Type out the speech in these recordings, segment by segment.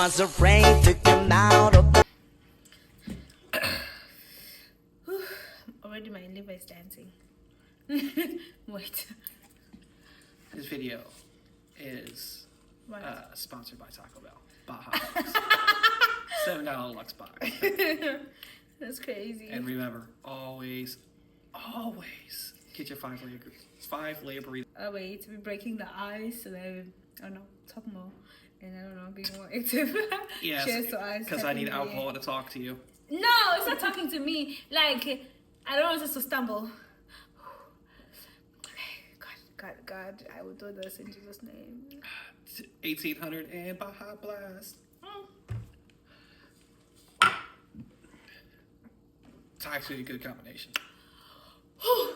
was afraid to come out of the... Already my liver is dancing. Wait. This video is sponsored by Taco Bell. Baja $7 Lux box. That's crazy. And remember, always get your 5-layer burrito. Oh wait, we're breaking the ice, and then talk more, and I don't know, be more active. Yes, Cheers to ice. because I need alcohol to talk to you. No, it's not talking to me. Like, I don't want us to stumble. Okay, God, I will do this in Jesus' name. 1800 and Baja Blast. It's actually a good combination.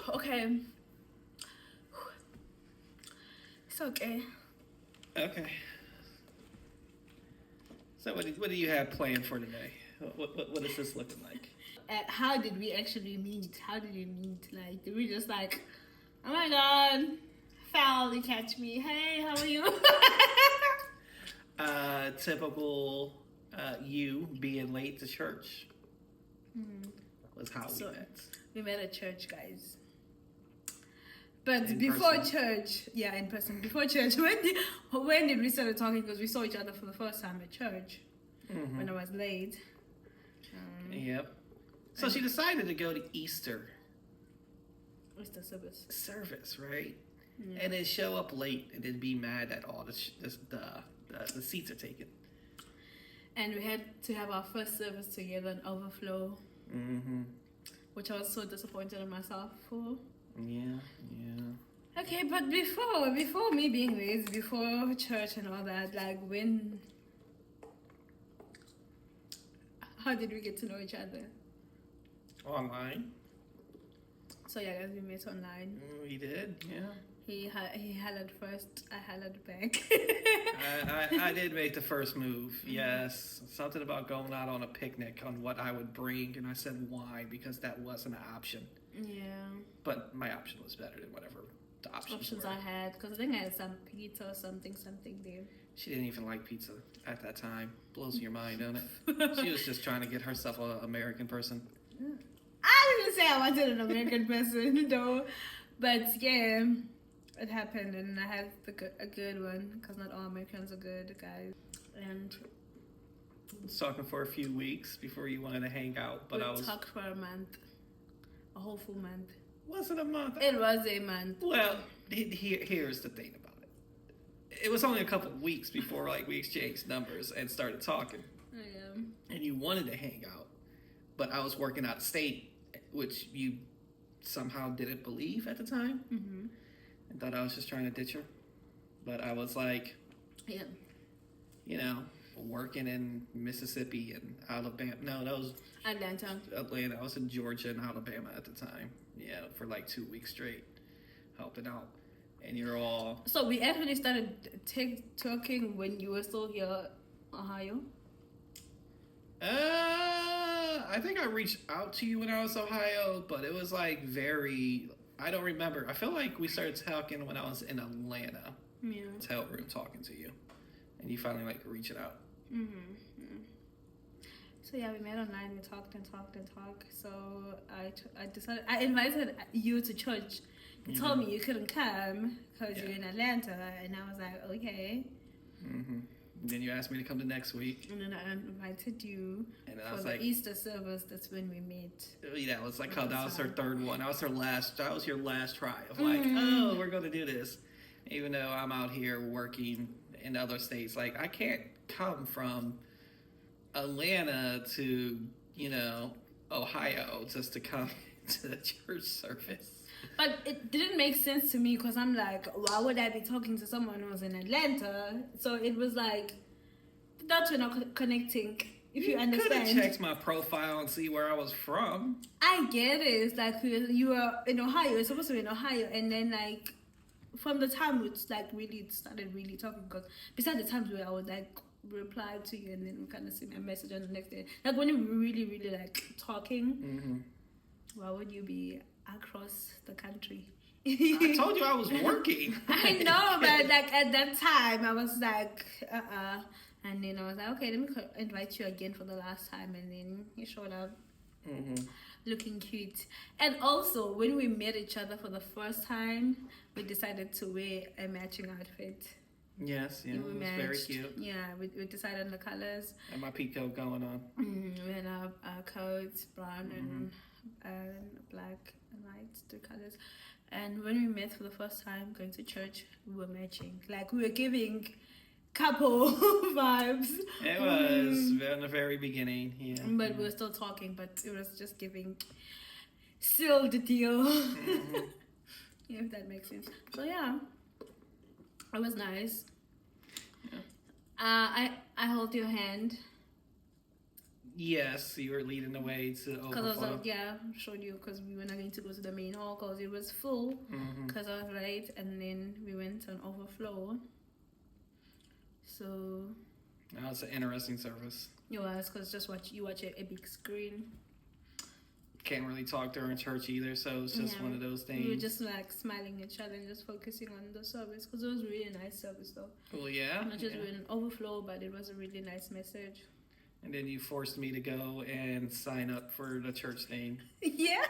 Okay. It's okay. Okay. So what do you have planned for today? What is this looking like? How did we actually meet? How did we meet? Like, did we just like, oh my God, foul, you catch me. Hey, how are you? Typical you being late to church was how we met. We met at church, guys. But In before person. church, in person. Before church, when did we start talking? Because we saw each other for the first time at church when I was late. Yep. So she decided to go to Easter service, right? Yeah. And then show up late and then be mad that all the seats are taken. And we had to have our first service together in overflow, which I was so disappointed in myself for. Yeah. Okay, but before me being raised, before church and all that, like how did we get to know each other? Online. So yeah, guys, we met online. We did, yeah. He hollered first, I hollered back. I did make the first move, yes. Something about going out on a picnic on what I would bring, and I said why, because that wasn't an option. Yeah. But my option was better than whatever the options were. I had, because I think I had some pizza or something there. She didn't even like pizza at that time. Blows your mind, don't it? She was just trying to get herself an American person. I didn't say I wanted an American person, though. But yeah, it happened, and I had a good one, because not all Americans are good, guys. And I was talking for a few weeks before you wanted to hang out, but we talked for a month. A whole full month. Was it a month? It was a month. Well, here's the thing about it. It was only a couple of weeks before we exchanged numbers and started talking. Yeah. And you wanted to hang out, but I was working out of state, which you somehow didn't believe at the time. And thought I was just trying to ditch her. But I was like, working in Mississippi and Alabama. No, that was Atlanta. I was in Georgia and Alabama at the time. Yeah, for 2 weeks straight, helping out. And you're all... So we actually started talking when you were still here, Ohio? I think I reached out to you when I was in Ohio, but it was very... I don't remember. I feel like we started talking when I was in Atlanta. Yeah. Hotel room talking to you. And you finally reaching out. So yeah, we met online, we talked. So I decided, I invited you to church. You told me you couldn't come because you're in Atlanta, and I was like, okay. And then you asked me to come to next week. And then I invited you for the Easter service. That's when we met. Yeah, it was that was her third one. That was your last try of oh, we're going to do this. Even though I'm out here working in other states, I can't come from Atlanta to, Ohio just to come to the church service. But it didn't make sense to me because I'm like, why would I be talking to someone who was in Atlanta? So it was the dots were not connecting, if you understand. You could have checked my profile and see where I was from. I get it. It's you were in Ohio. You're supposed to be in Ohio. And then from the time we really started really talking, because besides the times where I would reply to you and then we kind of see my message on the next day, when you were really really talking, why would you be across the country? I told you I was working. I know, but at that time I was And then I was like, okay, let me invite you again for the last time. And then he showed up looking cute. And also, when we met each other for the first time, we decided to wear a matching outfit. Yes, yeah, We it was matched. very cute. Yeah, we decided on the colors. And my peacoat going on. We had our coats, brown and black and white, two colors. And when we met for the first time going to church, we were matching. Like, we were giving couple vibes. It was in the very beginning, yeah. But we were still talking, but it was just giving sealed the deal. If that makes sense. So yeah, it was nice. Yeah. I hold your hand. Yes, you were leading the way to overflow. Because I was like, yeah, showed you, because we were not going to go to the main hall because it was full. Because I was late, and then we went on overflow. So that was an interesting service. it was, because just you watch a big screen. Can't really talk during church either, so it's just one of those things. We were just like smiling at each other and just focusing on the service, because it was really a nice service though. Well, yeah. Not just an overflow, but it was a really nice message. And then you forced me to go and sign up for the church thing. Yeah.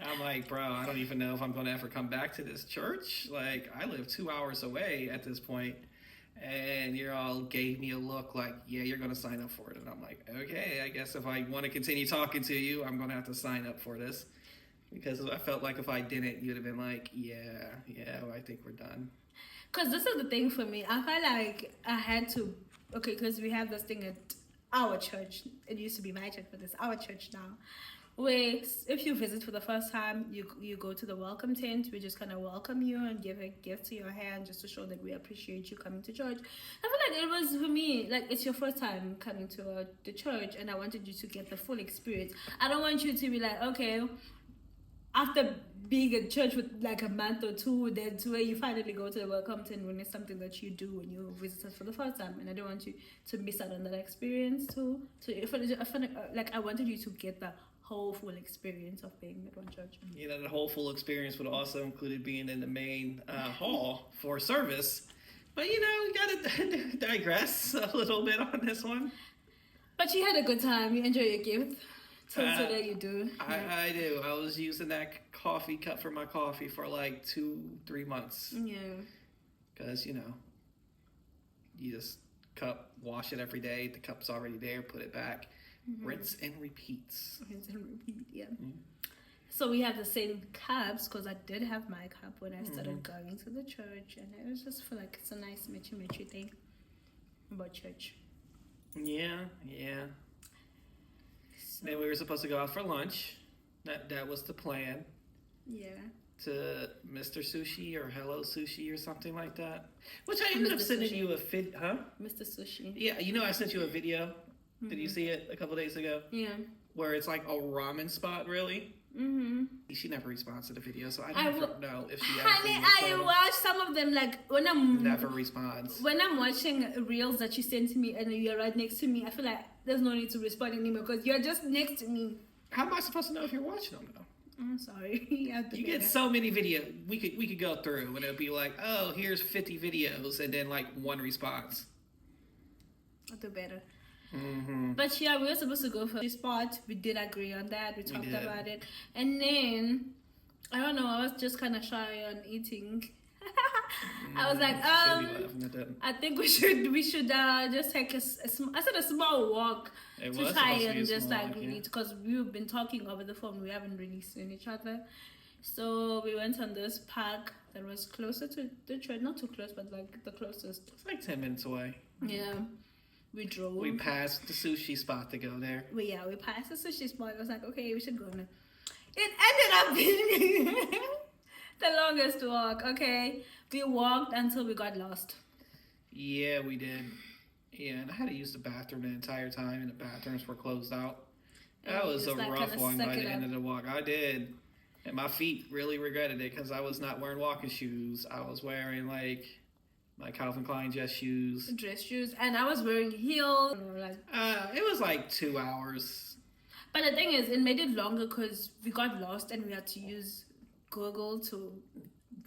I'm like, bro, I don't even know if I'm going to ever come back to this church. Like, I live 2 hours away at this point. And you all gave me a look like, yeah, you're going to sign up for it. And I'm like, okay, I guess if I want to continue talking to you, I'm going to have to sign up for this. Because I felt like if I didn't, you'd have been like, yeah, I think we're done. Because this is the thing for me. I felt like I had to, because we have this thing at our church. It used to be my church, but it's our church now. Where if you visit for the first time, you go to the welcome tent. We just kind of welcome you and give a gift to your hand just to show that we appreciate you coming to church. I feel like it was, for me, like, it's your first time coming to the church, and I wanted you to get the full experience. I don't want you to be like, okay, after being at church with like a month or two, then to where you finally go to the welcome tent when it's something that you do when you visit us for the first time. And I don't want you to miss out on that experience too. So I wanted you to get the whole full experience of being at one church. You know, the whole full experience would also include being in the main hall for service. But, you know, we got to digress a little bit on this one. But you had a good time. You enjoy your gift. So that you do. I do. I was using that coffee cup for my coffee for like 2-3 months. Yeah. Because, you know, you just wash it every day. The cup's already there. Put it back. Rinse and repeats. Rinse and repeat, yeah. So we have the same cups, because I did have my cup when I started going to the church, and I just feel like it's a nice matchy thing about church. Yeah. So. Then we were supposed to go out for lunch. That was the plan. Yeah. To Mr. Sushi or Hello Sushi or something like that. Which I ended up sending you a Mr. Sushi. Yeah, you know I sent you a video. Did you see it a couple days ago? Yeah. Where it's like a ramen spot, really? She never responds to the video, so I don't know if she Honey, I watch some of them, like, when I'm... Never responds. When I'm watching reels that you send to me and you're right next to me, I feel like there's no need to respond anymore, because you're just next to me. How am I supposed to know if you're watching them, though? I'm sorry. You get so many videos. We could go through, and it'll be like, oh, here's 50 videos, and then, like, one response. I'll do better. But yeah, we were supposed to go for this spot. We did agree on that. We talked about it. And then, I don't know, I was just kind of shy on eating. I was like, I think we should just take a small walk to try and just like meet, because we've been talking over the phone. We haven't really seen each other. So we went on this park that was closer to the church. Not too close, but like the closest. It's like 10 minutes away. Yeah. We drove. We passed the sushi spot to go there. We passed the sushi spot. I was like, okay, we should go now. It ended up being the longest walk, okay? We walked until we got lost. Yeah, we did. Yeah, and I had to use the bathroom the entire time, and the bathrooms were closed out. That was a rough one by the end of the walk. I did. And my feet really regretted it, because I was not wearing walking shoes. I was wearing, like... my Calvin Klein dress shoes, and I was wearing heels. It was like 2 hours. But the thing is, it made it longer because we got lost and we had to use Google to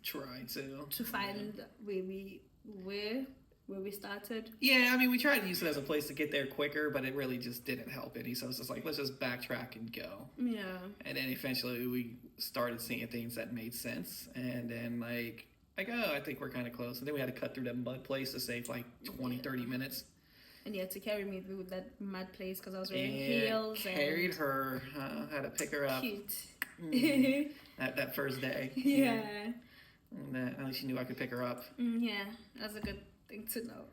try to find where we were. where we started. Yeah, I mean, we tried to use it as a place to get there quicker, but it really just didn't help any. So it's just like, let's just backtrack and go. Yeah. And then eventually we started seeing things that made sense. And then oh, I think we're kind of close. And then we had to cut through that mud place to save like 20, 30 minutes. And you had to carry me through that mud place because I was wearing heels. Carried her. Had to pick her up. Cute. That first day. Yeah. And at least she knew I could pick her up. Yeah, that's a good thing to know.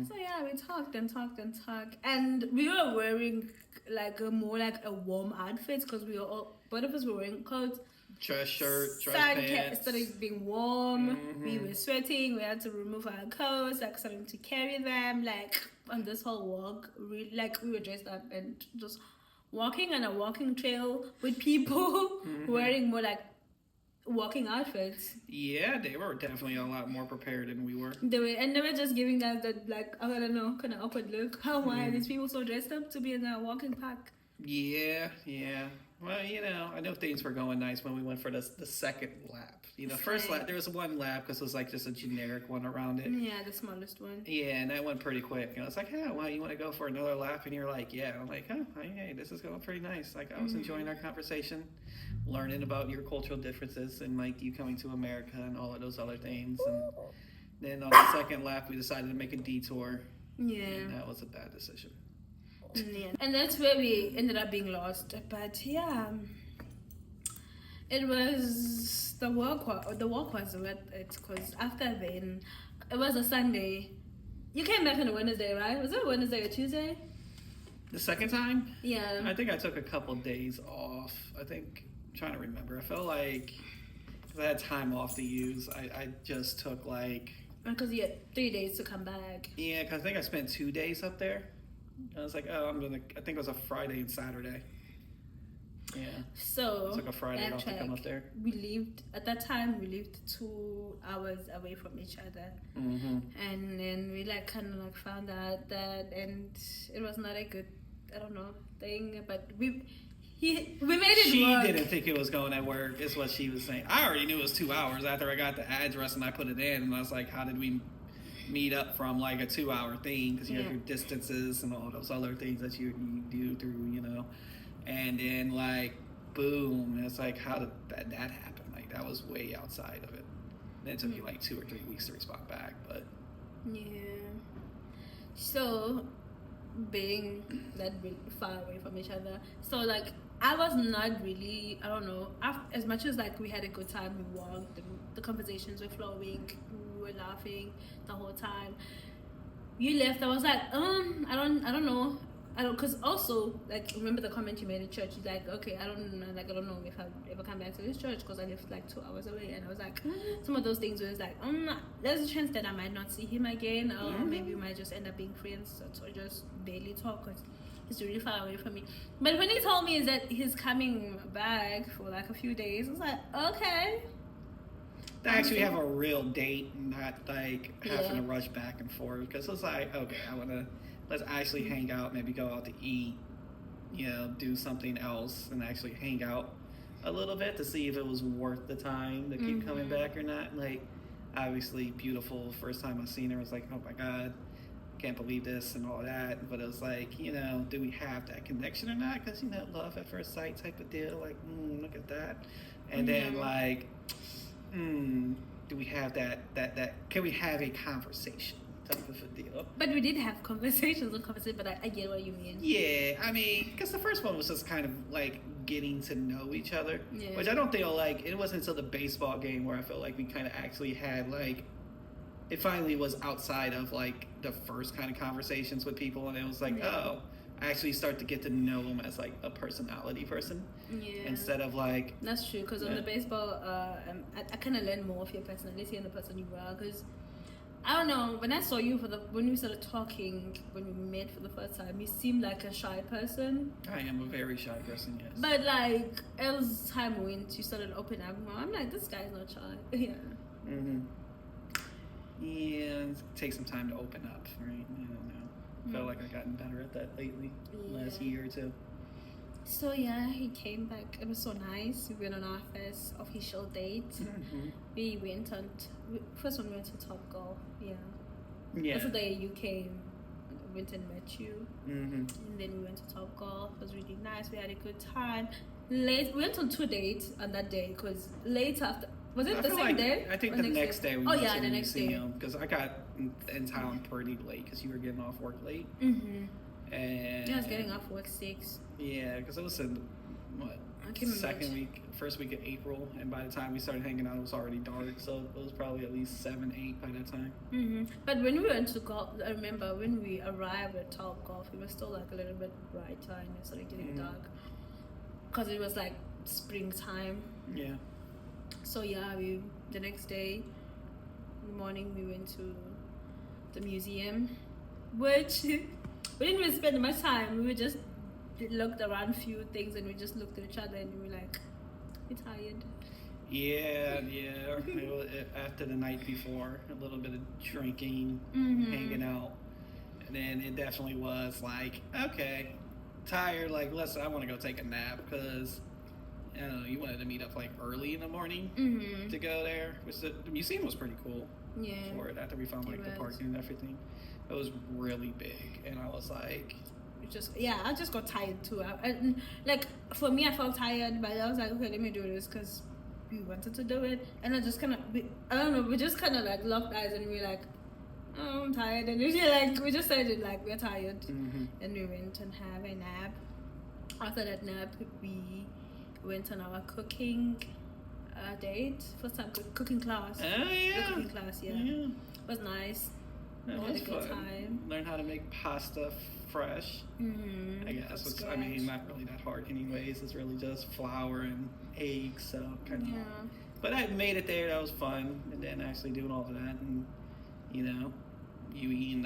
So yeah, we talked and talked and talked, and we were wearing like a warm outfit because we were both of us were wearing coats. Dress shirt, dress pants. Started being warm. We were sweating. We had to remove our coats, like starting to carry them, like on this whole walk. We were dressed up and just walking on a walking trail with people wearing more like walking outfits. Yeah, they were definitely a lot more prepared than we were. They were just giving that like, I don't know, kind of awkward look. Why are these people so dressed up to be in a walking pack? Yeah. Well, I know things were going nice when we went for the second lap. First lap, there was one lap because it was like just a generic one around it. Yeah, the smallest one. Yeah, and that went pretty quick. And I was like, hey, well, you want to go for another lap? And you're like, yeah. I'm like, oh, hey, this is going pretty nice. Like, I was enjoying our conversation, learning about your cultural differences and like you coming to America and all of those other things. And then on the second lap, we decided to make a detour. Yeah. And that was a bad decision. Yeah. And that's where we ended up being lost. But yeah, it was the walk was worth it because after then it was a Sunday. You came back on a Wednesday, right? Was it Wednesday or Tuesday? The second time? Yeah. I think I took a couple days off. I'm trying to remember. I felt like I had time off to use. I just took like... Because you had 3 days to come back. Yeah, because I think I spent 2 days up there. I was like, I think it was a Friday and Saturday. Yeah. So, it's like a Friday off to come up there. At that time, we lived 2 hours away from each other. And then we kind of found out that, and it was not a good, I don't know, thing, but we made it work. She didn't think it was going to work, is what she was saying. I already knew it was 2 hours after I got the address and I put it in, and I was like, how did we meet up from like a 2-hour thing? Because you have your distances and all those other things that you do through, and then like boom, and it's like, how did that happen? Like that was way outside of it. And it took me like 2 or 3 weeks to respond back, but yeah. So being that far away from each other, so like I was not really, I don't know, as much as like we had a good time, we walked, the conversations were flowing, we were laughing the whole time. You left, I was like, I don't know, because also, like, remember the comment you made at church? You're like, okay, I don't know if I'll ever come back to this church because I live like 2 hours away. And I was like, some of those things was like, there's a chance that I might not see him again, or maybe we might just end up being friends or just barely talk because he's really far away from me. But when he told me that he's coming back for like a few days, I was like, okay. To actually have a real date, not like having to rush back and forth, because it's like, okay, let's actually hang out, maybe go out to eat, do something else and actually hang out a little bit to see if it was worth the time to keep coming back or not. Like, obviously beautiful. First time I seen her, I was like, oh my God, can't believe this and all that. But it was like, do we have that connection or not? Because, love at first sight type of deal. Like, look at that. And then like, do we have that, can we have a conversation type of a deal? But we did have conversations, but I get what you mean. Yeah, I mean, because the first one was just kind of like getting to know each other, which I don't feel like, it wasn't until the baseball game where I felt like we kind of actually had like, it finally was outside of like the first kind of conversations with people, and it was like, I actually start to get to know him as like a personality person, instead of like... That's true, because on the baseball, I kind of learned more of your personality and the person you are, because I don't know, when I saw you when we started talking, when we met for the first time, you seemed like a shy person. I am a very shy person, yes. But like, as time went, you started opening up more. I'm like, this guy's not shy. Yeah. Yeah, it takes some time to open up, right? I don't know. I felt like I've gotten better at that lately, last year or two. So yeah, he came back. It was so nice. We went on our first official date. We went on, first one we went to Top Golf, Yeah. That's the day you came. Went and met you, Mm-hmm. and then we went to Top Golf. It was really nice. We had a good time. We went on 2 dates on that day because late after. Was it I the feel same like, day? I think or the next day we Oh went yeah, to the the next day. museum because I got in town pretty late because you were getting off work late. Mm-hmm. And Yeah, I was getting off work 6. Yeah, because it was in second week, first week of April, and by the time we started hanging out, it was already dark. So it was probably at least 7, 8 by that time. Mm-hmm. But when we went to golf, I remember when we arrived at Top Golf, it was still like a little bit brighter and it started getting dark because it was like springtime. Yeah. So yeah, the next day in the morning we went to the museum, which we didn't even spend much time. We just looked around a few things and we just looked at each other and we were like, we're tired. Yeah. It was, after the night before, a little bit of drinking, hanging out, and then it definitely was like, okay, tired. Like, listen, I want to go take a nap because. I don't know, you wanted to meet up like early in the morning to go there. Which the museum was pretty cool. Yeah. For it after we found like the parking and everything, it was really big, and I was like, I just got tired too. Like for me, I felt tired, but I was like, okay, let me do this because we wanted to do it, and I just kind of, I don't know, we just kind of like locked eyes and we were like, oh, I'm tired, and we just said it like we're tired, and we went and have a nap. After that nap, we went on our cooking date. First time cooking class. oh yeah, The cooking class, yeah. It was nice. That We had was a good fun. time. Learn how to make pasta fresh. I guess. Which, I mean, not really that hard anyways. It's really just flour and eggs, so kind of. Yeah. But I made it there. That was fun. And then actually doing all of that, and you eating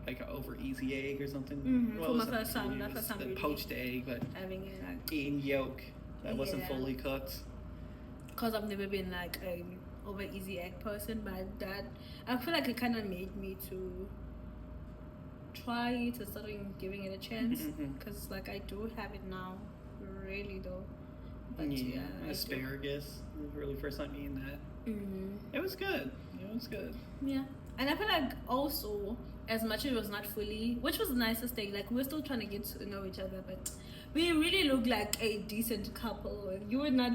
like an over easy egg or something. For my first time, that first time the really poached egg, but having it like eating yolk that wasn't Yeah. fully cooked. because I've never been like a over easy egg person, but that I feel like it kind of made me to try it and start giving it a chance because like I do have it now, really though. But yeah, I do. Asparagus. It was really first time eating that. Mhm. It was good. It was good. Yeah, and I feel like also as much as it was not fully, which was the nicest thing. Like we were still trying to get to know each other, but we really looked like a decent couple. And you would not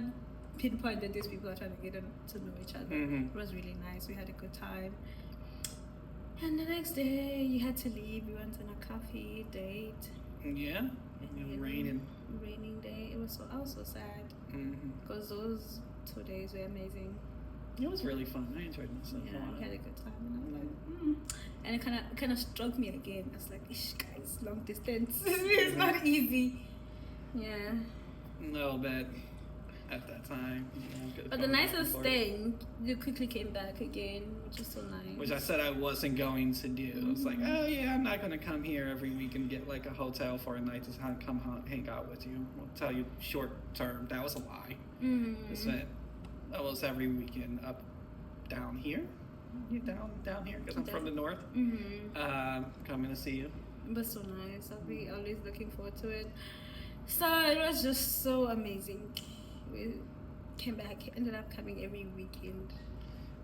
pinpoint that these people are trying to get to know each other. It was really nice. We had a good time. And the next day you had to leave. We went on a coffee date. Yeah. It was raining. Raining day. I was so sad because those 2 days were amazing. It was really fun. I enjoyed myself. Yeah, we had a good time, and I was like, and it kind of struck me again. I was like, ish, guys, long distance, it's not easy. Yeah. No, but at that time, But the nicest thing, you quickly came back again, which is so nice. which I said I wasn't going to do. It's like, oh yeah, I'm not going to come here every week and get like a hotel for a night to come hang out with you. I'll tell you short term, that was a lie. I spent almost every weekend up down here. Down here because I'm from the north. Coming to see you. It was so nice. I'll be always looking forward to it. So it was just so amazing. We came back, ended up coming every weekend.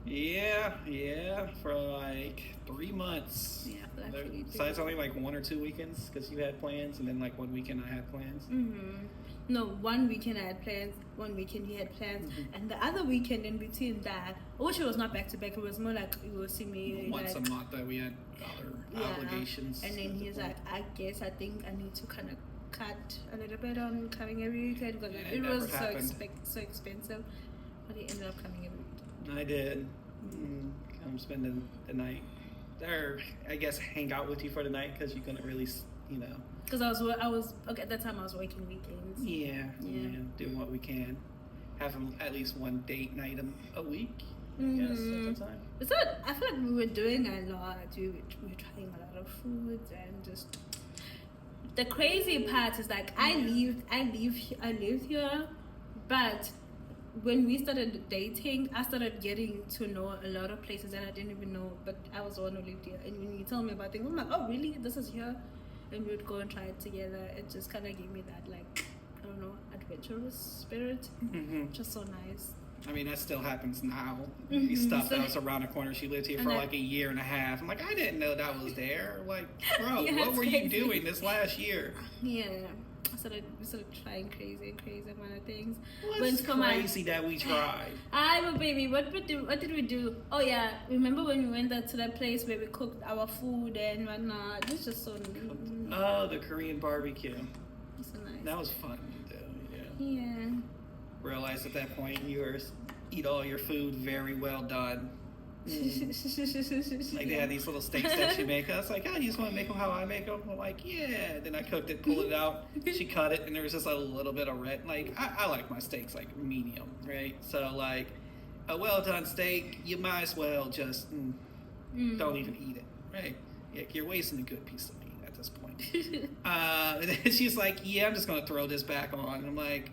Yeah, for like 3 months. Yeah, for like 3 weekends. Besides only like 1 or 2 weekends because you had plans, and then like 1 weekend I had plans. No, 1 weekend I had plans, 1 weekend he had plans, and the other weekend in between that, which it was not back to back, it was more like you will see me Once like, a month that we had other obligations. And then he's like, I think I need to kind of cut a little bit on coming every weekend because And it never was happened. so expensive, but he ended up coming every weekend. I did. Come spend the night, or I guess hang out with you for the night because you couldn't really, Because I was okay, at that time I was working weekends. Yeah, doing what we can. Have at least one date night a week. Yes, at the time. So I feel like we were doing a lot. We were trying a lot of foods and just. The crazy part is like I lived here, but when we started dating, I started getting to know a lot of places that I didn't even know. But I was the one who lived here, and when you tell me about things, I'm like, oh really? This is here, and we would go and try it together. It just kind of gave me that like I don't know adventurous spirit, which is so nice. I mean, that still happens now. Stuff that was around the corner. She lived here for like a year and a half. I'm like, I didn't know that was there. Like, bro, Yeah, what were you crazy. doing this last year? Yeah. Sort of trying crazy amount of things. What's crazy that we tried? But baby, what did we do? Oh yeah, remember when we went to that place where we cooked our food and whatnot? It was just so Oh, the Korean barbecue. so nice. That was fun to do, yeah. Yeah. Realized at that point you were eat all your food very well done. Like they had these little steaks that she make. I was like, oh, you just want to make them how I make them? I'm like, yeah. Then I cooked it, pulled it out. She cut it, and there was just a little bit of red. Like I like my steaks like medium, right? So like a well done steak, you might as well just don't even eat it, right? Yeah, you're wasting a good piece of meat at this point. And then she's like, yeah, I'm just gonna throw this back on. And I'm like,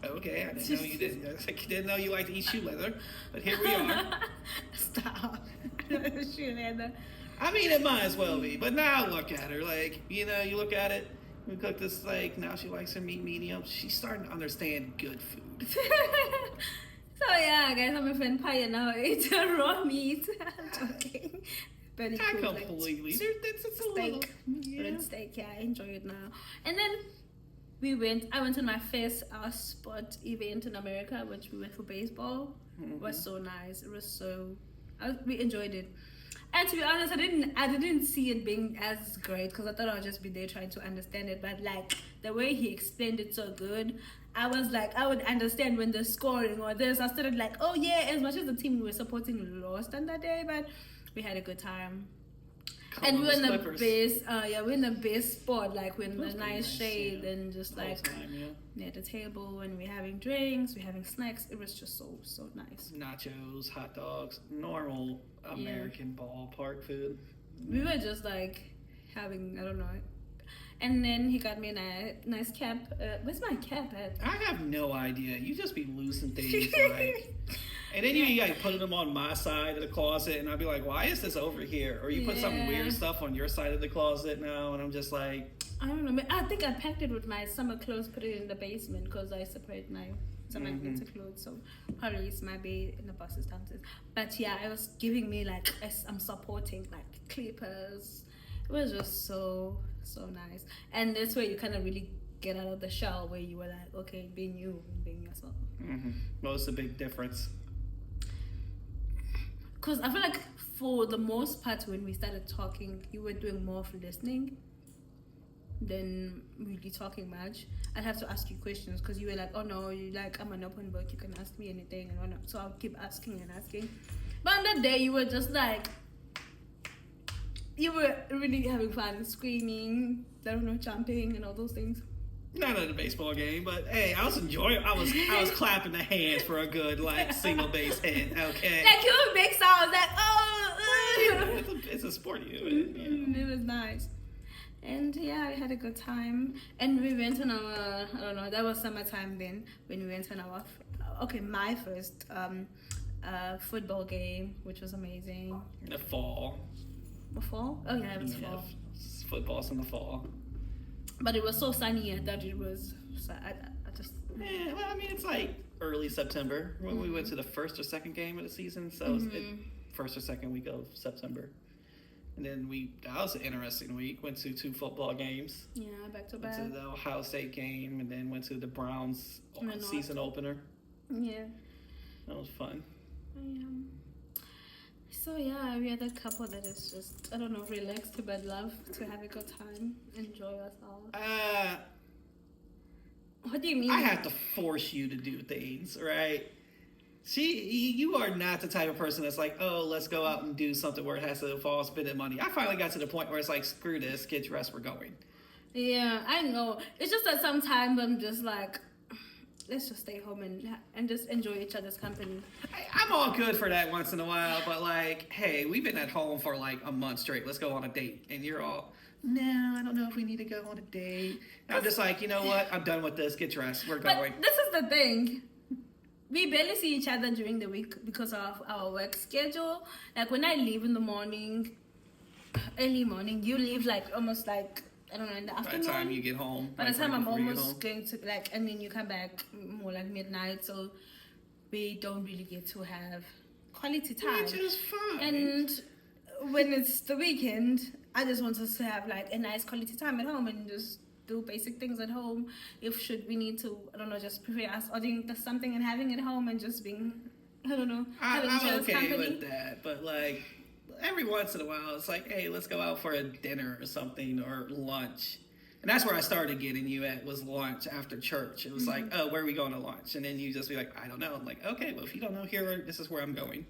okay, I didn't know you did. I didn't know you like to eat shoe leather, but here we are. Stop. Shoe leather. I mean, it might as well be, but now look at her. Like, you look at it. We cooked this, like, now she likes her meat medium. She's starting to understand good food. So yeah, guys, I'm a fan pie now. It's raw meat. I'm joking. Very Not cool. completely. Like, It's a little, red steak. Yeah, I enjoy it now. And then I went to my first sport event in America, which we went for baseball. It was so nice. It was we enjoyed it. And to be honest, I didn't see it being as great because I thought I would just be there trying to understand it. But like the way he explained it so good, I was like, I would understand when they're scoring or this. I started like, oh yeah, as much as the team we were supporting lost on that day, but we had a good time. And we're in the best, we're in the best spot, like we're in the nice shade and just like near the table and we're having drinks, we're having snacks. It was just so nice. Nachos, hot dogs, normal American ballpark food. We were just like having, I don't know. And then he got me a nice cap. Where's my cap at? I have no idea. You just be losing things like... And then you like put them on my side of the closet, and I'd be like, "Why is this over here?" Or you put some weird stuff on your side of the closet now, and I'm just like, I don't know. I think I packed it with my summer clothes, put it in the basement because I separate my winter clothes. So probably it's might be in the boxes downstairs. But yeah, it was giving me like I'm supporting like clippers. It was just so nice, and that's where you kind of really get out of the shell where you were like, okay, being you, being yourself. What was the big difference? Because I feel like for the most part when we started talking, you were doing more of listening than really talking much. I'd have to ask you questions because you were like, oh no, you like, I'm an open book, you can ask me anything and whatnot. So I'll keep asking and asking. But on that day, you were just like, you were really having fun, screaming, I don't know, jumping and all those things. Not at a baseball game, but hey, I was enjoying. I was clapping the hands for a good like single base hit. Okay. Like you would make sounds like oh. It's a sport you do it. Yeah. It was nice, and yeah, we had a good time. And we went on our that was summertime then when we went on our my first football game, which was amazing. In the fall. The fall? Oh yeah, it was fall. Football's in the fall. But it was so sunny that it was. So I just. Yeah, well, I mean, it's like early September when we went to the first or second game of the season. So it's first or second week of September. And then that was an interesting week. Went to 2 football games. Yeah, back to back. Went to the Ohio State game and then went to the Browns season opener. Yeah. That was fun. So yeah, we had a couple that is just, I don't know, relaxed but love to have a good time, enjoy ourselves. What do you mean? I have to force you to do things, right? You are not the type of person that's like, oh, let's go out and do something where it has to involve spending money. I finally got to the point where it's like, screw this, get dressed, we're going. Yeah, I know. It's just that sometimes I'm just like, let's just stay home and just enjoy each other's company. I'm all good for that once in a while, but like, hey, we've been at home for like a month straight. Let's go on a date. And you're all, no, I don't know if we need to go on a date. And I'm just like, you know what? I'm done with this. Get dressed. We're going. But this is the thing. We barely see each other during the week because of our work schedule. Like when I leave in the morning, early morning, you leave like almost like, I don't know, in the afternoon. By the time you get home. By the time I'm almost going to like, and then you come back more like midnight. So we don't really get to have quality time. Which is fine. And when it's the weekend, I just want us to have like a nice quality time at home and just do basic things at home. If should we need to, I don't know, just prepare us ordering something and having it home and just being, I don't know, having each I'm other's okay company. with that, but like every once in a while, it's like, hey, let's go out for a dinner or something or lunch. And that's where I started getting you at, was lunch after church. It was like, oh, where are we going to lunch? And then you just be like, I don't know. I'm like, okay, well, if you don't know here, this is where I'm going.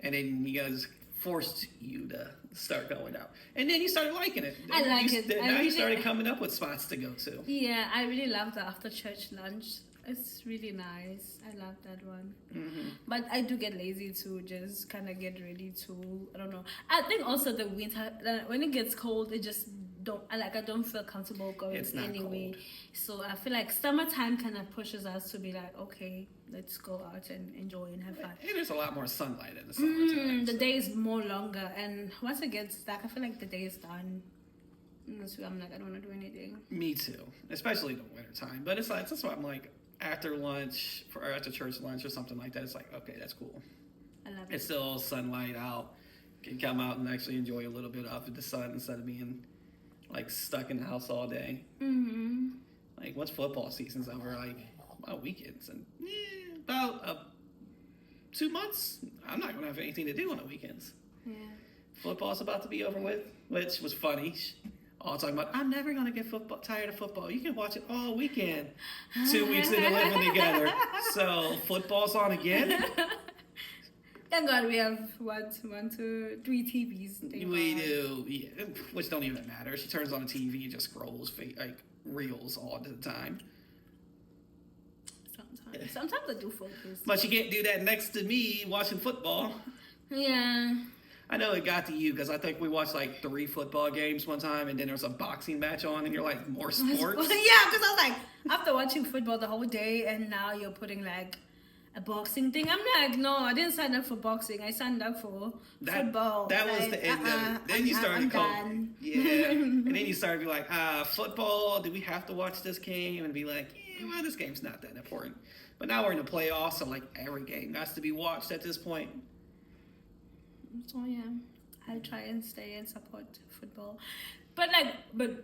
And then you guys forced you to start going out. And then you started liking it. I like it. Now you started coming up with spots to go to. Yeah, I really love the after church lunch. It's really nice. I love that one. Mm-hmm. But I do get lazy to just kind of get ready to, I don't know. I think also the winter, when it gets cold, it just I don't feel comfortable going anyway. Cold. So I feel like summertime kind of pushes us to be like, okay, let's go out and enjoy and have fun. And there's a lot more sunlight in the summertime. The day is more longer, and once it gets dark, I feel like the day is done. So I'm like, I don't want to do anything. Me too, especially in the wintertime. But it's like, that's why I'm like, after lunch or after church lunch or something like that, it's like, okay, that's cool. I love it. It's still sunlight out. Can come out and actually enjoy a little bit of the sun instead of being like stuck in the house all day. Mm-hmm. Like once football season's over, like about weekends and about 2 months, I'm not gonna have anything to do on the weekends. Yeah. Football's about to be over with, which was funny. All talking about, I'm never gonna get tired of football. You can watch it all weekend. 2 weeks into living together, so football's on again. Thank God we have 1, 2, 3 TVs. We do, yeah, which don't even matter. She turns on the TV and just scrolls like reels all the time. Sometimes I do focus. But you can't do that next to me watching football. Yeah. I know it got to you because I think we watched like 3 football games one time, and then there was a boxing match on, and you're like, more sports? Yeah, because I was like, after watching football the whole day, and now you're putting like a boxing thing. I'm like, no, I didn't sign up for boxing. I signed up for football. That like, was the end of it. Then you started calling. Yeah. And then you started to be like, football, do we have to watch this game? And be like, yeah, well, this game's not that important. But now we're in the playoffs, so like every game has to be watched at this point. So yeah, I try and stay and support football. But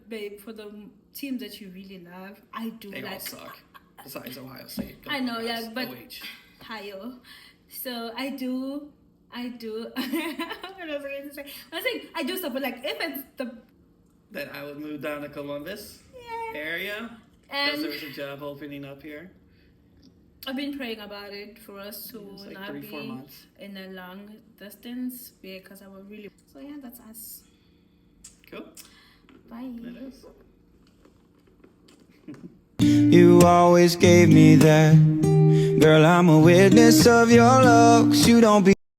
babe, for the teams that you really love, I do they like. All suck. Besides Ohio State. I know, yeah, but OH. Ohio. So I do. What was I going to say? I think I do support, like, if it's the. That I would move down to Columbus area And because there's a job opening up here. I've been praying about it for us to Like not 3-4 be months. in a long distance because I will really. So yeah, that's us. Cool. Bye. It is. You always gave me that. Girl, I'm a witness of your love. 'Cause you don't be